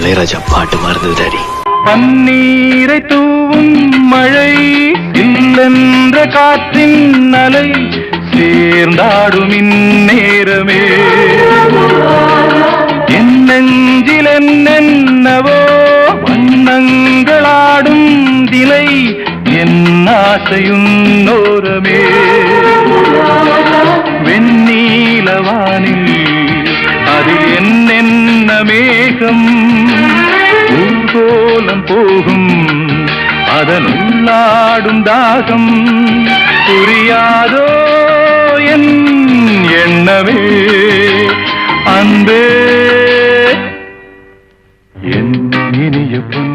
இளையராஜா பாட்டு மறந்தது டாடி. பன்னீரை தூவும் மழை இல்லென்ற காற்றின் அலை சேர்ந்தாடும் இந்நேரமே என் நெஞ்சில் என்னென்னவோ வண்ணங்களாடும் திலை என் ஆசையுன்னோரமே வெண்ணீலவானில் அதில் என்னென்ன மேகம் ஊர்கோலம் போகும் அதன் உள்ளாடும் தாகம் புரியாதோ என் எண்ணமே அன்பே என் இனிய பொன்